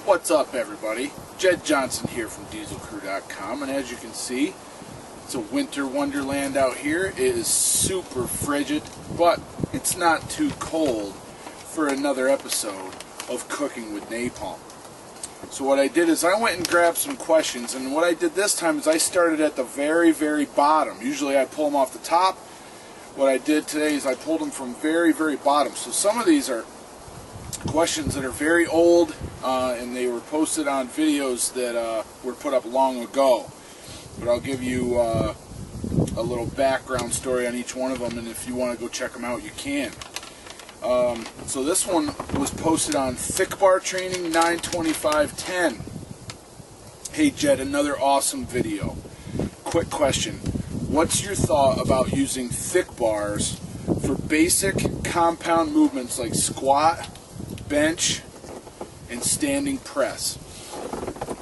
What's up, everybody? Jed Johnson here from dieselcrew.com, and as you can see, it's a winter wonderland out here. It is super frigid, but it's not too cold for another episode of Cooking with Napalm. So what I did is I went and grabbed some questions, and what I did this time is I started at the very, very bottom. Usually I pull them off the top. What I did today is I pulled them from very, very bottom. So some of these are questions that are very old, and they were posted on videos that were put up long ago. But I'll give you a little background story on each one of them, and if you want to go check them out, you can. So this one was posted on Thick Bar Training 92510. Hey Jed, another awesome video. Quick question. What's your thought about using thick bars for basic compound movements like squat, bench, and standing press?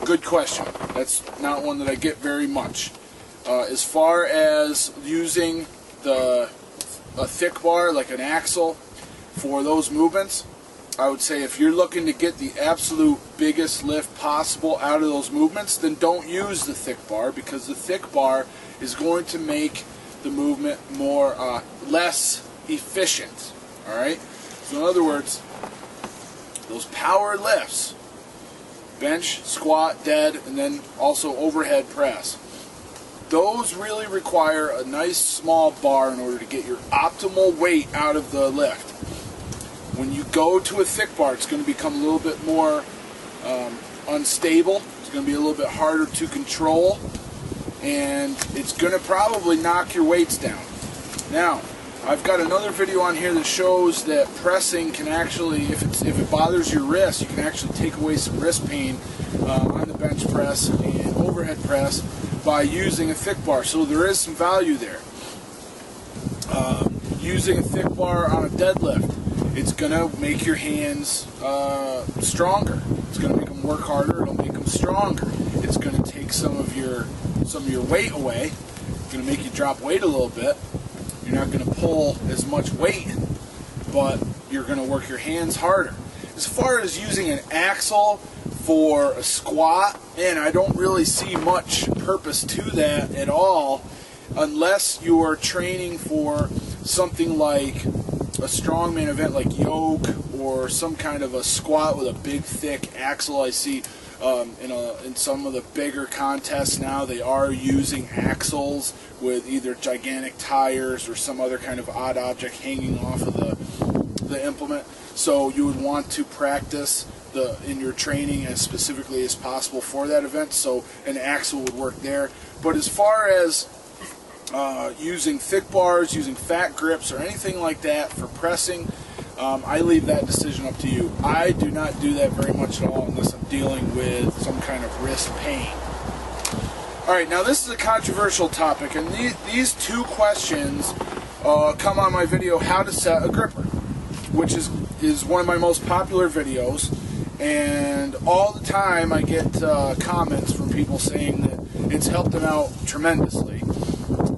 Good question. That's not one that I get very much. As far as using a thick bar like an axle for those movements, I would say if you're looking to get the absolute biggest lift possible out of those movements, then don't use the thick bar, because the thick bar is going to make the movement less efficient. All right. So in other words, those power lifts, bench, squat, dead, and then also overhead press, those really require a nice small bar in order to get your optimal weight out of the lift. When you go to a thick bar, it's going to become a little bit more unstable. It's going to be a little bit harder to control, and it's going to probably knock your weights down. Now, I've got another video on here that shows that pressing can actually, if it bothers your wrist, you can actually take away some wrist pain on the bench press and overhead press by using a thick bar. So there is some value there. Using a thick bar on a deadlift, it's going to make your hands stronger. It's going to make them work harder. It'll make them stronger. It's going to take some of your weight away. It's going to make you drop weight a little bit. You're not going to pull as much weight, but you're going to work your hands harder. As far as using an axle for a squat, man, I don't really see much purpose to that at all, unless you are training for something like a strongman event like yoke, or some kind of a squat with a big thick axle. I see in some of the bigger contests now, they are using axles with either gigantic tires or some other kind of odd object hanging off of the implement. So you would want to practice in your training as specifically as possible for that event, so an axle would work there. But as far as using thick bars, using fat grips, or anything like that for pressing, I leave that decision up to you. I do not do that very much at all unless I'm dealing with some kind of wrist pain. Alright, now this is a controversial topic, and these two questions come on my video, How to Set a Gripper, which is one of my most popular videos, and all the time I get comments from people saying that it's helped them out tremendously.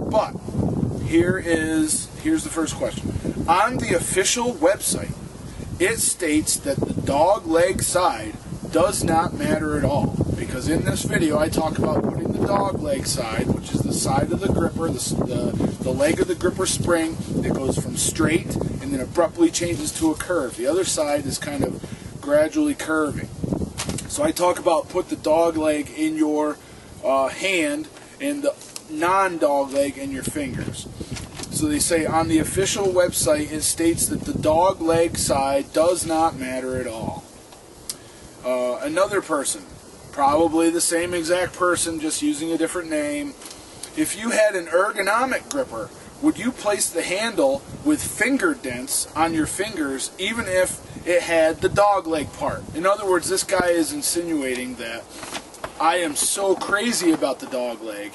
But here's the first question. On the official website, it states that the dog leg side does not matter at all, because in this video I talk about putting the dog leg side, which is the side of the gripper, the leg of the gripper spring that goes from straight and then abruptly changes to a curve. The other side is kind of gradually curving. So I talk about put the dog leg in your hand and the non-dog leg in your fingers. So they say on the official website it states that the dog leg side does not matter at all. Another person, probably the same exact person, just using a different name. If you had an ergonomic gripper, would you place the handle with finger dents on your fingers even if it had the dog leg part? In other words, this guy is insinuating that I am so crazy about the dog leg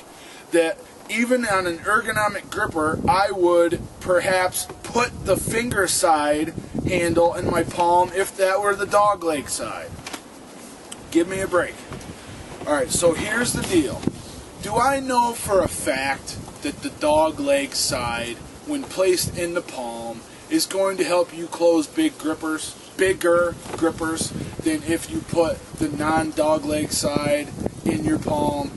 that even on an ergonomic gripper, I would perhaps put the finger side handle in my palm if that were the dog leg side. Give me a break. Alright, so here's the deal. Do I know for a fact that the dog leg side, when placed in the palm, is going to help you close bigger grippers than if you put the non-dogleg side in your palm?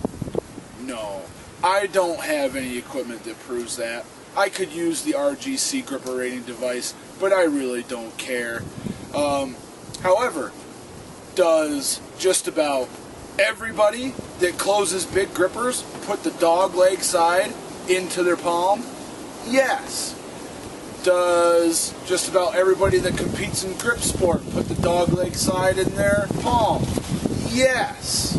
No. I don't have any equipment that proves that. I could use the RGC gripper rating device, but I really don't care. However, does just about everybody that closes big grippers put the dogleg side into their palm? Yes. Does just about everybody that competes in grip sport put the dogleg side in their palm? Yes.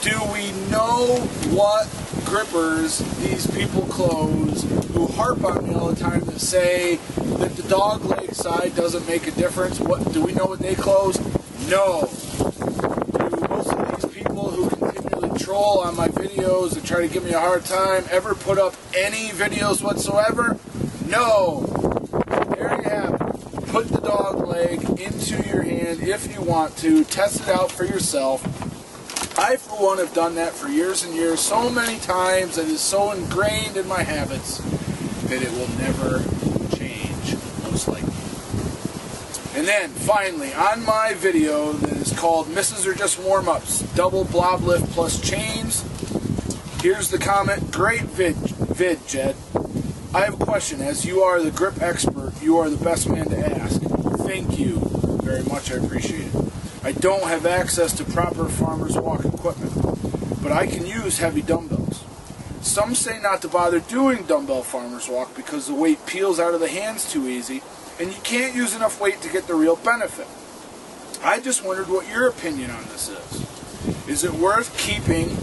Do we know what grippers these people close who harp on me all the time that say that the dogleg side doesn't make a difference? What do we know what they close? No. Do most of these people who continually troll on my videos and try to give me a hard time ever put up any videos whatsoever? No. There you have it. Put the dog leg into your hand if you want to. Test it out for yourself. I, for one, have done that for years and years, so many times, and is so ingrained in my habits that it will never change, most likely. And then, finally, on my video that is called Misses Are Just Warm-Ups, Double Blob Lift Plus Chains, here's the comment. Great vid, Jed. I have a question. As you are the grip expert, you are the best man to ask. Thank you very much. I appreciate it. I don't have access to proper farmer's walk equipment, but I can use heavy dumbbells. Some say not to bother doing dumbbell farmer's walk because the weight peels out of the hands too easy, and you can't use enough weight to get the real benefit. I just wondered what your opinion on this is. Is it worth keeping?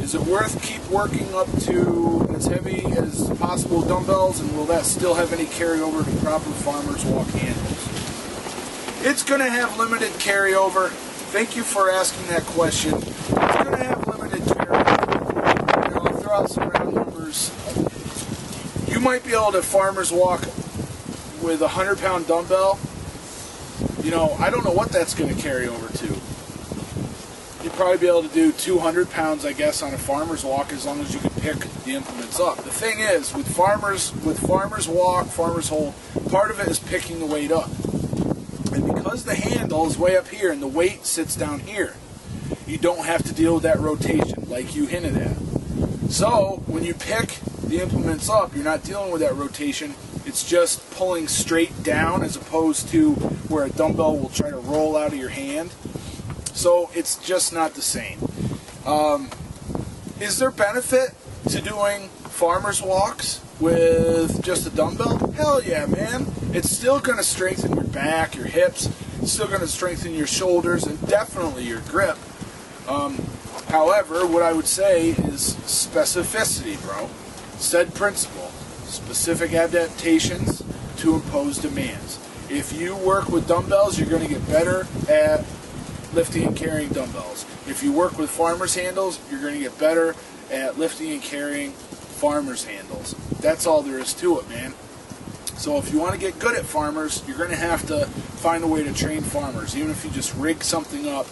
Is it worth keep working up to as heavy as possible dumbbells, and will that still have any carryover to proper farmer's walk handles? It's going to have limited carryover. Thank you for asking that question. It's going to have limited carryover. And I'll throw out some round numbers. You might be able to farmer's walk with a 100-pound dumbbell. You know, I don't know what that's going to carry over to. You'd probably be able to do 200 pounds, I guess, on a farmer's walk as long as you can pick the implements up. The thing is, with farmer's walk, farmer's hold, part of it is picking the weight up. And because the handle is way up here and the weight sits down here, you don't have to deal with that rotation like you hinted at. So, when you pick the implements up, you're not dealing with that rotation. It's just pulling straight down as opposed to where a dumbbell will try to roll out of your hand. So it's just not the same. Is there benefit to doing farmer's walks with just a dumbbell? Hell yeah, man. It's still going to strengthen your back, your hips. It's still going to strengthen your shoulders and definitely your grip. However, what I would say is specificity, bro. Said principle. Specific adaptations to impose demands. If you work with dumbbells, you're going to get better at lifting and carrying dumbbells. If you work with farmer's handles, you're going to get better at lifting and carrying farmer's handles. That's all there is to it, man. So if you want to get good at farmers, you're going to have to find a way to train farmers, even if you just rig something up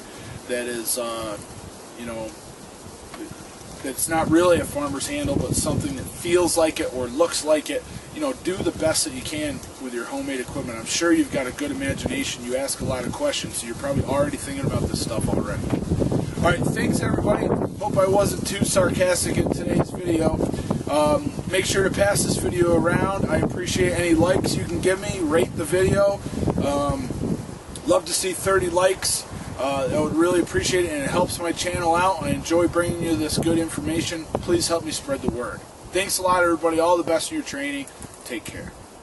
that is, you know, that's not really a farmer's handle, but something that feels like it or looks like it. You know, do the best that you can with your homemade equipment. I'm sure you've got a good imagination. You ask a lot of questions, so you're probably already thinking about this stuff already. Alright, thanks everybody. Hope I wasn't too sarcastic in today's video. Make sure to pass this video around. I appreciate any likes you can give me. Rate the video. Love to see 30 likes. I would really appreciate it, and it helps my channel out. I enjoy bringing you this good information. Please help me spread the word. Thanks a lot, everybody. All the best in your training. Take care.